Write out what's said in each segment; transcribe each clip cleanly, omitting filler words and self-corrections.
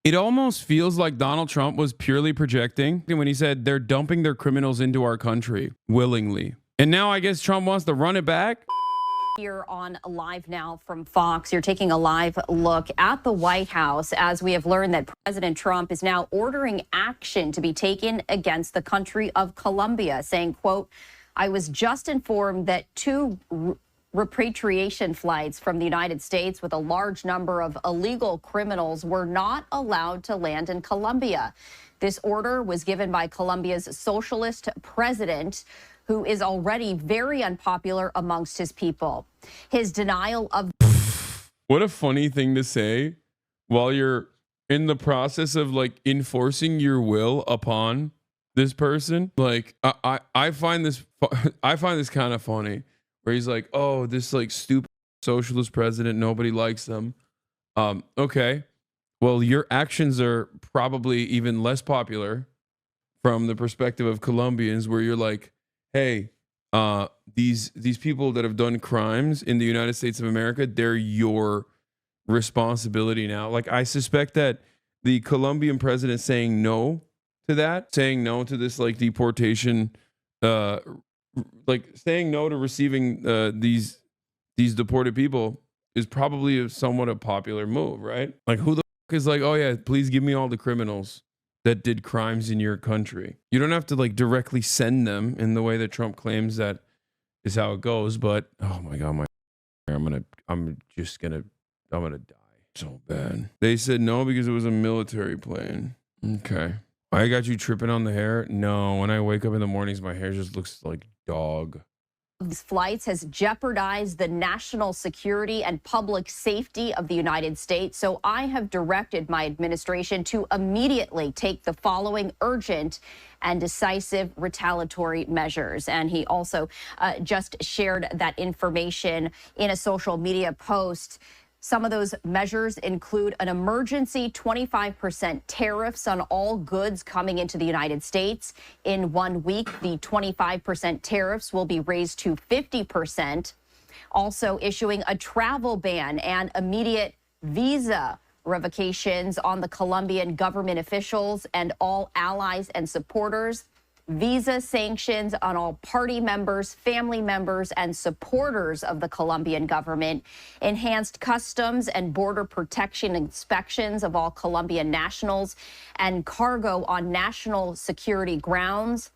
It almost feels like Donald Trump was purely projecting when he said they're dumping their criminals into our country willingly. And now I guess Trump wants to run it back. Here on Live Now from Fox, you're taking a live look at the White House as we have learned that President Trump is now ordering action to be taken against the country of Colombia, saying, quote, I was just informed that two repatriation flights from the United States with a large number of illegal criminals were not allowed to land in Colombia. This order was given by Colombia's socialist president, who is already very unpopular amongst his people. His denial of... What a funny thing to say while you're in the process of like enforcing your will upon this person. Like I find this kind of funny, where he's like, oh, this like stupid socialist president, nobody likes them. Okay, well, your actions are probably even less popular from the perspective of Colombians, where you're like, hey, these people that have done crimes in the United States of America, they're your responsibility now. Like, I suspect that the Colombian president saying no to that, saying no to this like deportation, like saying no to receiving these deported people is probably somewhat a popular move, right? Like, who the fuck is like, oh yeah, please give me all the criminals that did crimes in your country. You don't have to like directly send them in the way that Trump claims that is how it goes. But oh my God, I'm gonna die so bad. They said no because it was a military plane. Okay. I got you tripping on the hair. No, when I wake up in the mornings, my hair just looks like dog. These flights has jeopardized the national security and public safety of the United States. So I have directed my administration to immediately take the following urgent and decisive retaliatory measures. And he also just shared that information in a social media post. Some of those measures include an emergency 25% tariffs on all goods coming into the United States. In 1 week, the 25% tariffs will be raised to 50%. Also issuing a travel ban and immediate visa revocations on the Colombian government officials and all allies and supporters. Visa sanctions on all party members, family members, and supporters of the Colombian government, enhanced customs and border protection inspections of all Colombian nationals and cargo on national security grounds,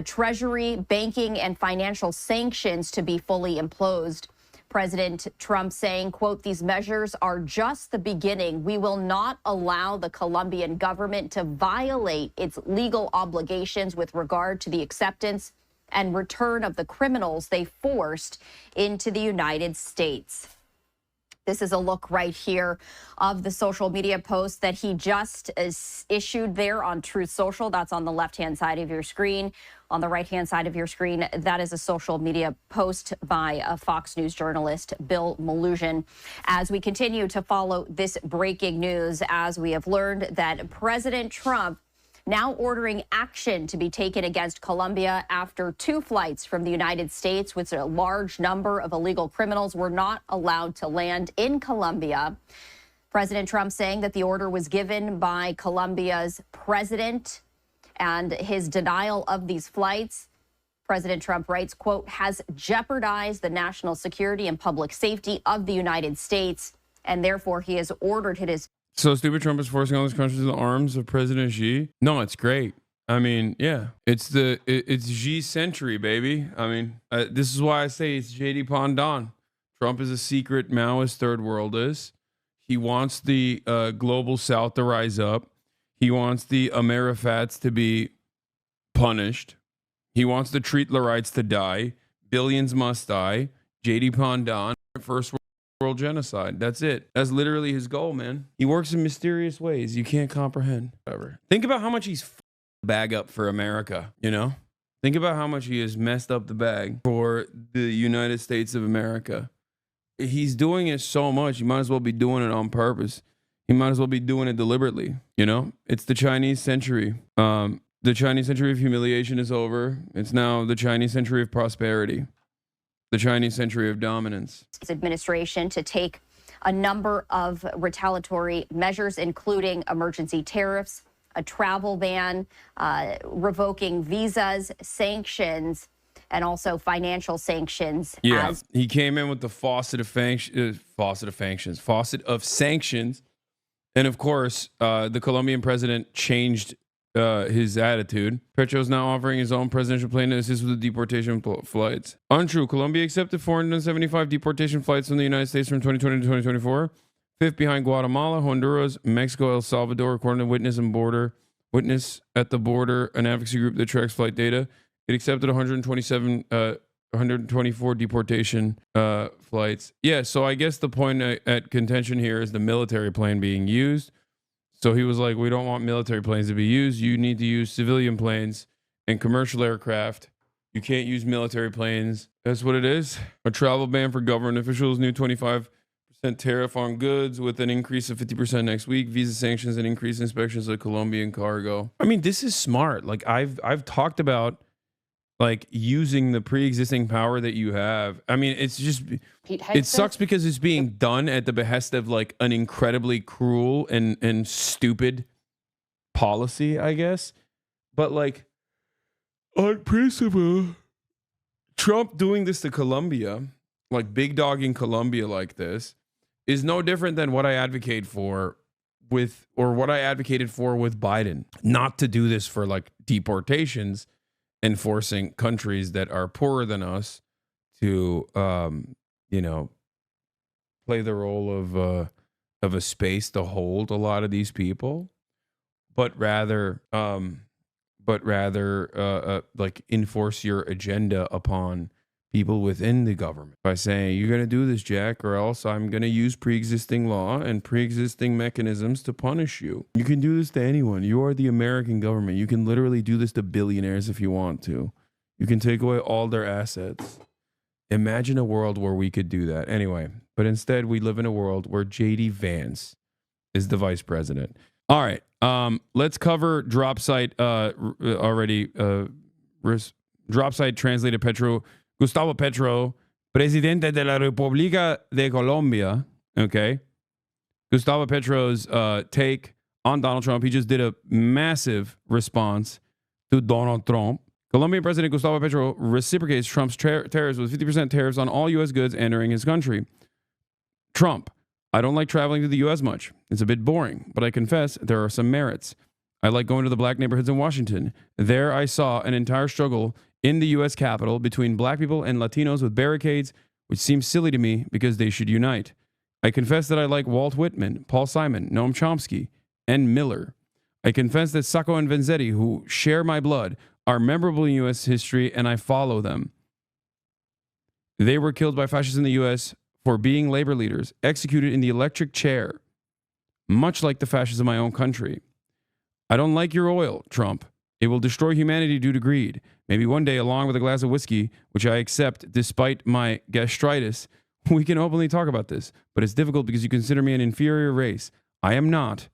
treasury, banking, and financial sanctions to be fully imposed. President Trump saying, quote, these measures are just the beginning. We will not allow the Colombian government to violate its legal obligations with regard to the acceptance and return of the criminals they forced into the United States. This is a look right here of the social media post that he just issued there on Truth Social. That's on the left-hand side of your screen. On the right-hand side of your screen, that is a social media post by a Fox News journalist, Bill Malugin. As we continue to follow this breaking news, as we have learned that President Trump now ordering action to be taken against Colombia after two flights from the United States with a large number of illegal criminals were not allowed to land in Colombia. President Trump saying that the order was given by Colombia's president, and his denial of these flights, President Trump writes, quote, has jeopardized the national security and public safety of the United States, and therefore he has ordered his... So stupid Trump is forcing all these countries in the arms of President Xi? No, it's great. I mean, yeah, it's Xi century, baby. I mean, this is why I say it's JD Pandon. Trump is a secret Maoist third worldist. He wants the global South to rise up. He wants the Amerifats to be punished. He wants the Treatlerites to die. Billions must die. JD Pandon, first world genocide. That's it. That's literally his goal, man. He works in mysterious ways you can't comprehend. Ever. Think about how much he's the bag up for America, you know? Think about how much he has messed up the bag for the United States of America. He's doing it so much, you might as well be doing it on purpose. He might as well be doing it deliberately, you know? It's the Chinese century. The Chinese century of humiliation is over. It's now the Chinese century of prosperity. The Chinese century of dominance. Administration to take a number of retaliatory measures, including emergency tariffs, a travel ban, revoking visas, sanctions, and also financial sanctions. Yeah, he came in with the faucet of sanctions. And of course, the Colombian president changed his attitude. Petro is now offering his own presidential plane to assist with the deportation flights. Untrue. Colombia accepted 475 deportation flights from the United States from 2020 to 2024. Fifth behind Guatemala, Honduras, Mexico, El Salvador, according to Witness at the Border, an advocacy group that tracks flight data. It accepted 124 deportation flights. Yeah, so I guess the point at contention here is the military plane being used. So he was like, we don't want military planes to be used. You need to use civilian planes and commercial aircraft. You can't use military planes. That's what it is. A travel ban for government officials, new 25% tariff on goods with an increase of 50% next week, visa sanctions and increased inspections of Colombian cargo. I mean, this is smart. Like I've talked about like using the pre-existing power that you have. I mean, it's just, it sucks because it's being done at the behest of like an incredibly cruel and stupid policy, I guess. But like on principle, Trump doing this to Colombia, like big dogging Colombia like this, is no different than what I advocated for with Biden. Not to do this for like deportations and forcing countries that are poorer than us to, play the role of a space to hold a lot of these people, but rather like enforce your agenda upon people within the government by saying, you're going to do this, Jack, or else I'm going to use pre-existing law and pre-existing mechanisms to punish you. You can do this to anyone. You are the American government. You can literally do this to billionaires if you want to. You can take away all their assets. Imagine a world where we could do that. Anyway, but instead we live in a world where JD Vance is the vice president. All right. Let's cover drop site already. Drop site translated Petro. Gustavo Petro, Presidente de la República de Colombia. Okay. Gustavo Petro's take on Donald Trump. He just did a massive response to Donald Trump. Colombian President Gustavo Petro reciprocates Trump's tariffs with 50% tariffs on all U.S. goods entering his country. Trump, I don't like traveling to the U.S. much. It's a bit boring, but I confess there are some merits. I like going to the black neighborhoods in Washington. There I saw an entire struggle in the U.S. Capitol between black people and Latinos with barricades, which seems silly to me because they should unite. I confess that I like Walt Whitman, Paul Simon, Noam Chomsky, and Miller. I confess that Sacco and Vanzetti, who share my blood, are memorable in U.S. history, and I follow them. They were killed by fascists in the U.S. for being labor leaders, executed in the electric chair, much like the fascists of my own country. I don't like your oil, Trump. It will destroy humanity due to greed. Maybe one day, along with a glass of whiskey, which I accept despite my gastritis, we can openly talk about this. But it's difficult because you consider me an inferior race. I am not,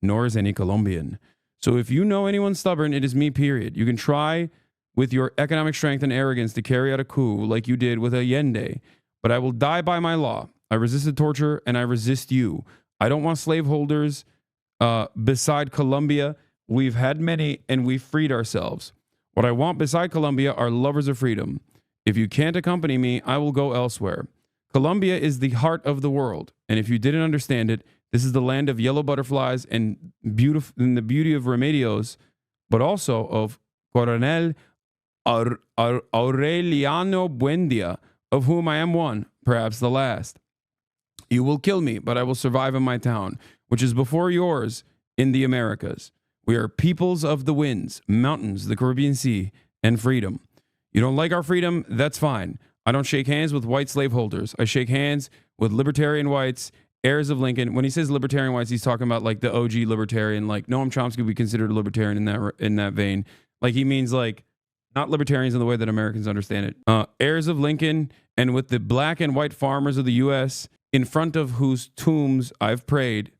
nor is any Colombian. So if you know anyone stubborn, it is me, period. You can try with your economic strength and arrogance to carry out a coup like you did with Allende, but I will die by my law. I resisted torture and I resist you. I don't want slaveholders beside Colombia. We've had many and we've freed ourselves. What I want beside Colombia are lovers of freedom. If you can't accompany me, I will go elsewhere. Colombia is the heart of the world. And if you didn't understand it, this is the land of yellow butterflies and the beauty of remedios, but also of Coronel Aureliano Buendia, of whom I am one, perhaps the last. You will kill me, but I will survive in my town, which is before yours in the Americas. We are peoples of the winds, mountains, the Caribbean Sea, and freedom. You don't like our freedom? That's fine. I don't shake hands with white slaveholders. I shake hands with libertarian whites, heirs of Lincoln. When he says libertarian whites, he's talking about like the OG libertarian, like Noam Chomsky would be considered a libertarian in that vein. Like he means like not libertarians in the way that Americans understand it. Heirs of Lincoln, and with the black and white farmers of the U.S., in front of whose tombs I've prayed.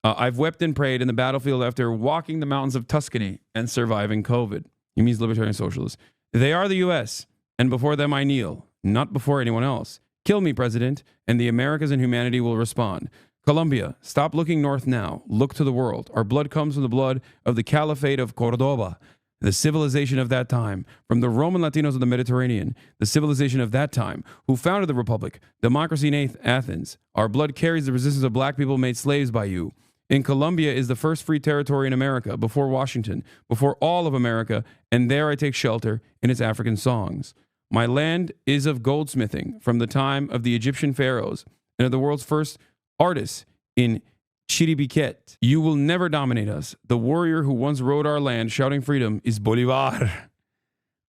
I've wept and prayed in the battlefield after walking the mountains of Tuscany and surviving COVID. He means libertarian socialists. They are the U.S., and before them I kneel, not before anyone else. Kill me, President, and the Americas and humanity will respond. Colombia, stop looking north now. Look to the world. Our blood comes from the blood of the Caliphate of Cordoba, the civilization of that time, from the Roman Latinos of the Mediterranean, the civilization of that time, who founded the Republic, democracy in Athens. Our blood carries the resistance of black people made slaves by you. In Colombia is the first free territory in America, before Washington, before all of America, and there I take shelter in its African songs. My land is of goldsmithing from the time of the Egyptian pharaohs and of the world's first artists in Chiribiquet. You will never dominate us. The warrior who once rode our land shouting freedom is Bolivar.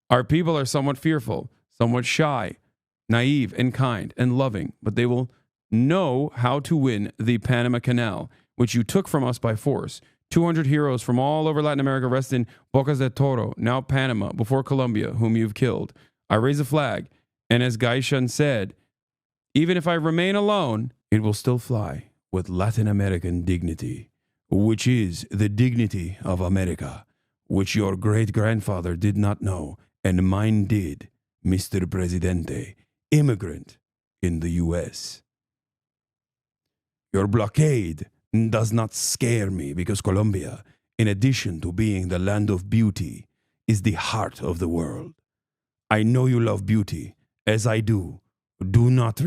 Our people are somewhat fearful, somewhat shy, naive and kind and loving, but they will know how to win the Panama Canal, which you took from us by force. 200 heroes from all over Latin America rest in Bocas de Toro, now Panama, before Colombia, whom you've killed. I raise a flag, and as Gaishan said, even if I remain alone, it will still fly with Latin American dignity, which is the dignity of America, which your great-grandfather did not know, and mine did, Mr. Presidente, immigrant in the U.S. Your blockade does not scare me because Colombia, in addition to being the land of beauty, is the heart of the world. I know you love beauty, as I do. Do not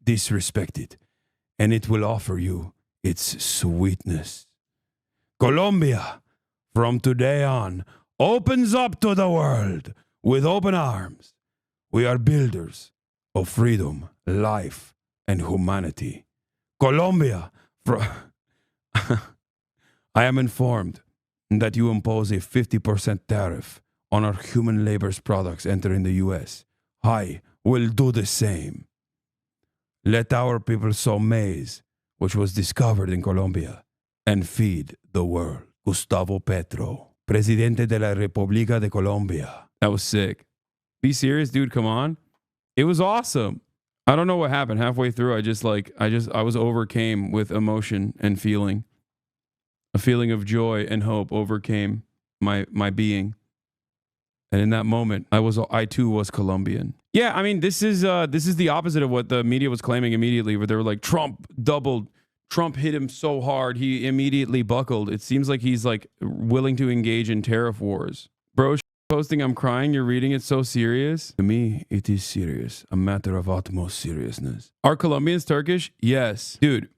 disrespect it, and it will offer you its sweetness. Colombia, from today on, opens up to the world with open arms. We are builders of freedom, life, and humanity. Colombia, I am informed that you impose a 50% tariff on our human labor's products entering the U.S. I will do the same. Let our people sow maize, which was discovered in Colombia, and feed the world. Gustavo Petro, Presidente de la República de Colombia. That was sick. Be serious, dude. Come on. It was awesome. I don't know what happened halfway through. I was overcame with emotion and feeling. A feeling of joy and hope overcame my being. And in that moment, I too was Colombian. Yeah, I mean, this is the opposite of what the media was claiming immediately, where they were like, Trump hit him so hard, he immediately buckled. It seems like he's like willing to engage in tariff wars. Bro, posting, I'm crying, you're reading it so serious. To me, it is serious, a matter of utmost seriousness. Are Colombians Turkish? Yes. Dude,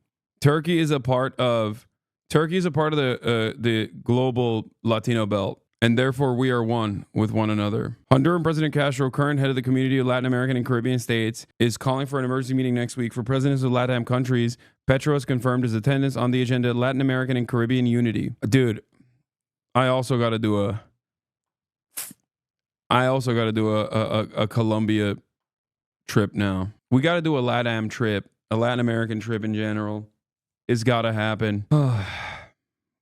Turkey is a part of the global Latino belt. And therefore, we are one with one another. Honduran President Castro, current head of the community of Latin American and Caribbean states, is calling for an emergency meeting next week for presidents of LATAM countries. Petro has confirmed his attendance on the agenda, Latin American and Caribbean unity. Dude, I also got to do a Colombia trip now. We got to do a LATAM trip, a Latin American trip in general. It's got to happen.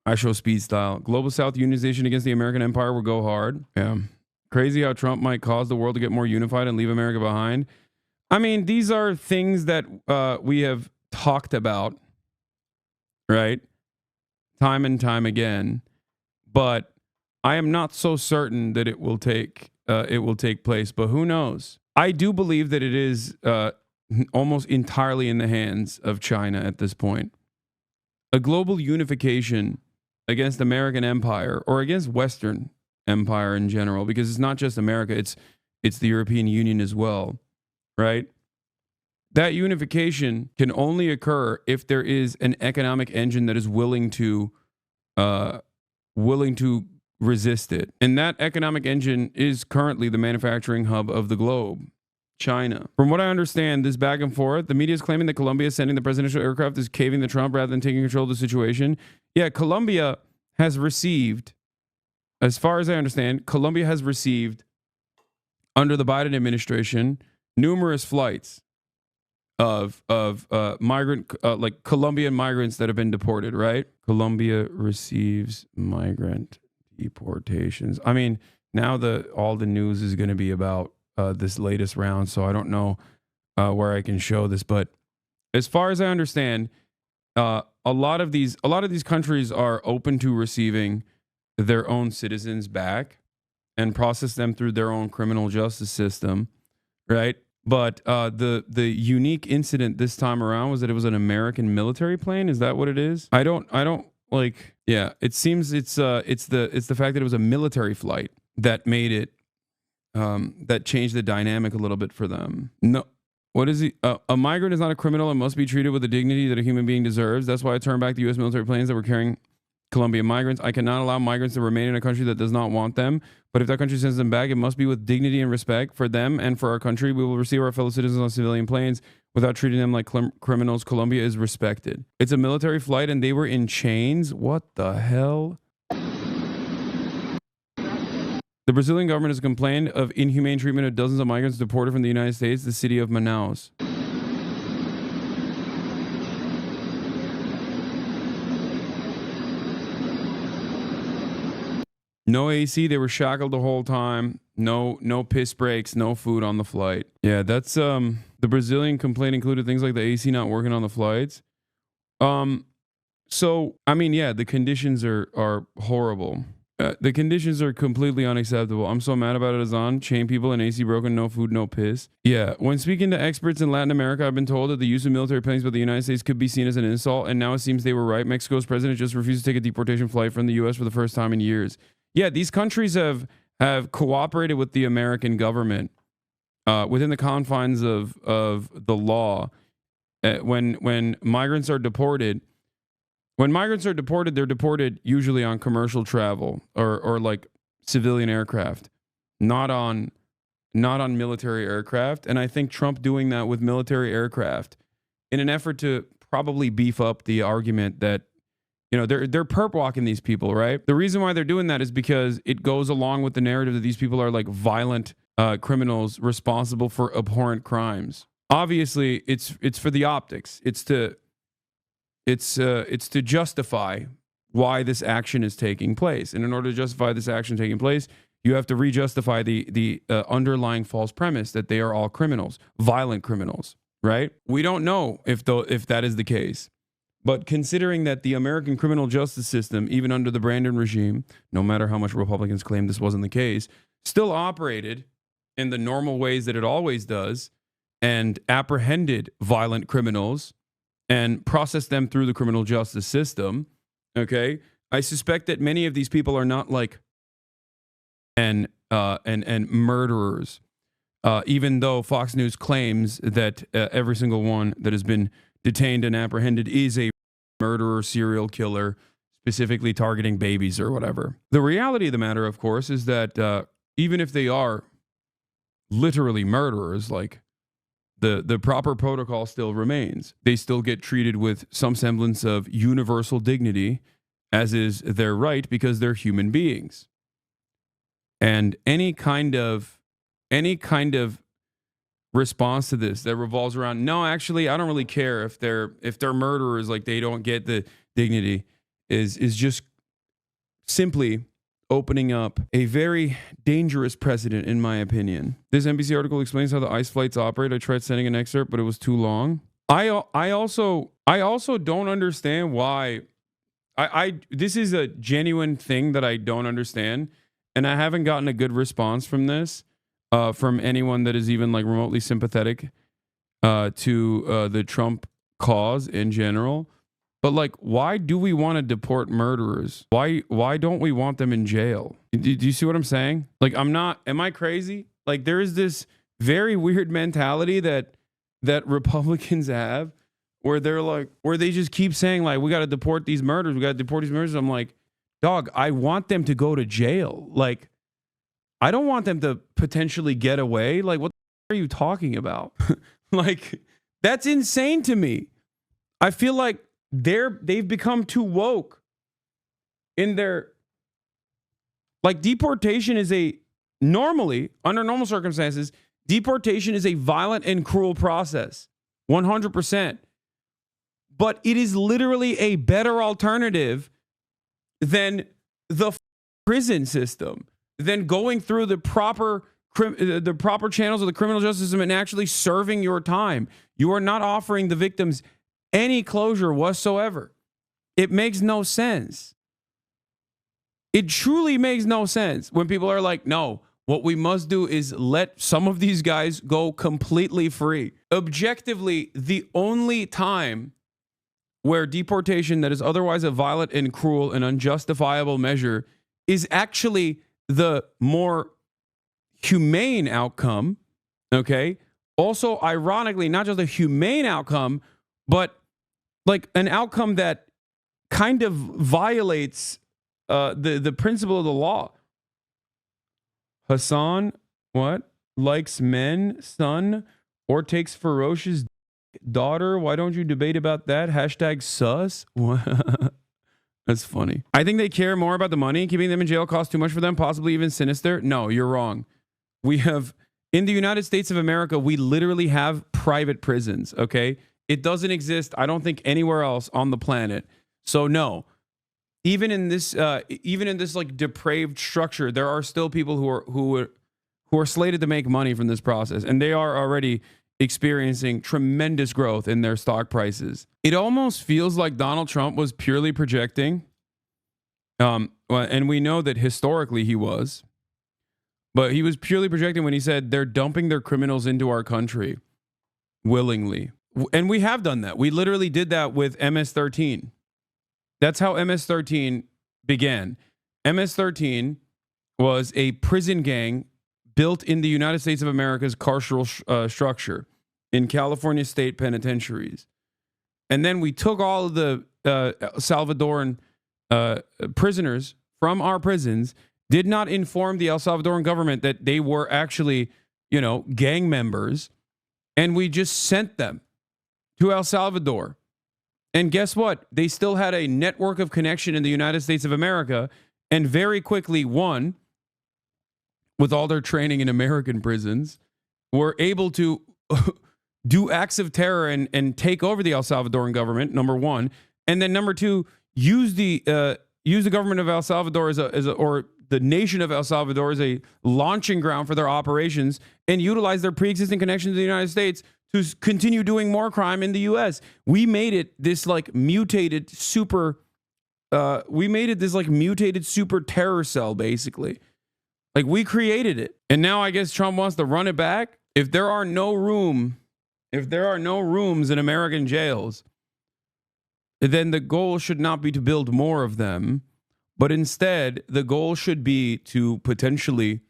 I show speed style. Global South unionization against the American empire will go hard. Yeah. Crazy how Trump might cause the world to get more unified and leave America behind. I mean, these are things that we have talked about, right? Time and time again. But I am not so certain that it will take place. But who knows? I do believe that it is almost entirely in the hands of China at this point. A global unification against American empire or against Western empire in general, because it's not just America, it's the European Union as well, right? That unification can only occur if there is an economic engine that is willing to resist it. And that economic engine is currently the manufacturing hub of the globe, China. From what I understand, this back and forth, the media is claiming that Colombia sending the presidential aircraft is caving to Trump rather than taking control of the situation. Yeah, Colombia has received, as far as I understand, Colombia has received, under the Biden administration, numerous flights of like Colombian migrants that have been deported, right? Colombia receives migrant deportations. I mean, now all the news is going to be about this latest round, so I don't know where I can show this, but as far as I understand, a lot of these countries are open to receiving their own citizens back and process them through their own criminal justice system, right? But the unique incident this time around was that it was an American military plane. Is that what it is? I don't like. Yeah, it seems it's the fact that it was a military flight that made it that changed the dynamic a little bit for them. No. What is he? A migrant is not a criminal and must be treated with the dignity that a human being deserves. That's why I turned back the U.S. military planes that were carrying Colombian migrants. I cannot allow migrants to remain in a country that does not want them. But if that country sends them back, it must be with dignity and respect for them and for our country. We will receive our fellow citizens on civilian planes without treating them like criminals. Colombia is respected. It's a military flight and they were in chains. What the hell? The Brazilian government has complained of inhumane treatment of dozens of migrants deported from the United States, the city of Manaus. No AC, they were shackled the whole time. No piss breaks, no food on the flight. Yeah, that's the Brazilian complaint included things like the AC not working on the flights. So I mean, yeah, the conditions are horrible. The conditions are completely unacceptable. I'm so mad about it, Hasan. Chain people and AC broken, no food, no piss. Yeah, when speaking to experts in Latin America, I've been told that the use of military planes by the United States could be seen as an insult, and now it seems they were right. Mexico's president just refused to take a deportation flight from the U.S. for the first time in years. Yeah, these countries have cooperated with the American government within the confines of the law. When migrants are deported, they're deported usually on commercial travel or like civilian aircraft, not on military aircraft. And I think Trump doing that with military aircraft in an effort to probably beef up the argument that, you know, they're perp walking these people, right? The reason why they're doing that is because it goes along with the narrative that these people are like violent criminals responsible for abhorrent crimes. Obviously, it's for the optics. It's to justify why this action is taking place. And in order to justify this action taking place, you have to re-justify the underlying false premise that they are all criminals, violent criminals, right? We don't know if that is the case. But considering that the American criminal justice system, even under the Brandon regime, no matter how much Republicans claim this wasn't the case, still operated in the normal ways that it always does and apprehended violent criminals and process them through the criminal justice system, okay? I suspect that many of these people are not like and murderers, even though Fox News claims that every single one that has been detained and apprehended is a murderer, serial killer, specifically targeting babies or whatever. The reality of the matter, of course, is that even if they are literally murderers, like the proper protocol still remains. They still get treated with some semblance of universal dignity, as is their right, because they're human beings. And any kind of response to this that revolves around, no, actually, I don't really care if they're murderers, like they don't get the dignity, is just simply opening up a very dangerous precedent, in my opinion. This NBC article explains how the ICE flights operate. I tried sending an excerpt, but it was too long. I also don't understand why. This is a genuine thing that I don't understand, and I haven't gotten a good response from this, from anyone that is even like remotely sympathetic to the Trump cause in general. But like, why do we want to deport murderers? Why don't we want them in jail? Do you see what I'm saying? Like, am I crazy? Like, there is this very weird mentality that Republicans have where they just keep saying like, we got to deport these murders. We got to deport these murders. I'm like, dog, I want them to go to jail. Like, I don't want them to potentially get away. Like, what are you talking about? Like, that's insane to me. I feel like they've become too woke in their, like, deportation is normally, under normal circumstances, deportation is a violent and cruel process. 100%. But it is literally a better alternative than the prison system, than going through the proper channels of the criminal justice system and actually serving your time. You are not offering the victims any closure whatsoever. It makes no sense. It truly makes no sense when people are like, no, What we must do is let some of these guys go completely free. Objectively, the only time where deportation that is otherwise a violent and cruel and unjustifiable measure is actually the more humane outcome, okay? Also, ironically, not just a humane outcome, but like an outcome that kind of violates the principle of the law. Hasan, what? Likes men, son, or takes ferocious daughter? Why don't you debate about that? Hashtag sus? That's funny. I think they care more about the money. Keeping them in jail costs too much for them, possibly even sinister. No, you're wrong. We have, in the United States of America, we literally have private prisons, okay? It doesn't exist, I don't think, anywhere else on the planet. So no. Even in this like depraved structure, there are still people who are slated to make money from this process, and they are already experiencing tremendous growth in their stock prices. It almost feels like Donald Trump was purely projecting, and we know that historically he was, but he was purely projecting when he said they're dumping their criminals into our country willingly, and we have done that. We literally did that with MS-13. That's how MS-13 began. MS-13 was a prison gang built in the United States of America's carceral structure in California state penitentiaries. And then we took all of the Salvadoran prisoners from our prisons, did not inform the El Salvadoran government that they were actually, gang members, and we just sent them to El Salvador. And guess what? They still had a network of connection in the United States of America, and very quickly, one, with all their training in American prisons, were able to do acts of terror and take over the El Salvadoran government, number one. And then number two, use the government of El Salvador or the nation of El Salvador as a launching ground for their operations, and utilize their pre-existing connection to the United States to continue doing more crime in the U.S. We made it this mutated super terror cell, basically. Like, we created it. And now I guess Trump wants to run it back. If there are no rooms in American jails, then the goal should not be to build more of them, but instead the goal should be to potentially,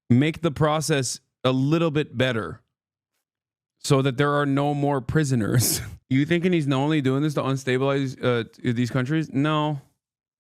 make the process a little bit better so that there are no more prisoners. You thinking he's only doing this to unstabilize these countries? No.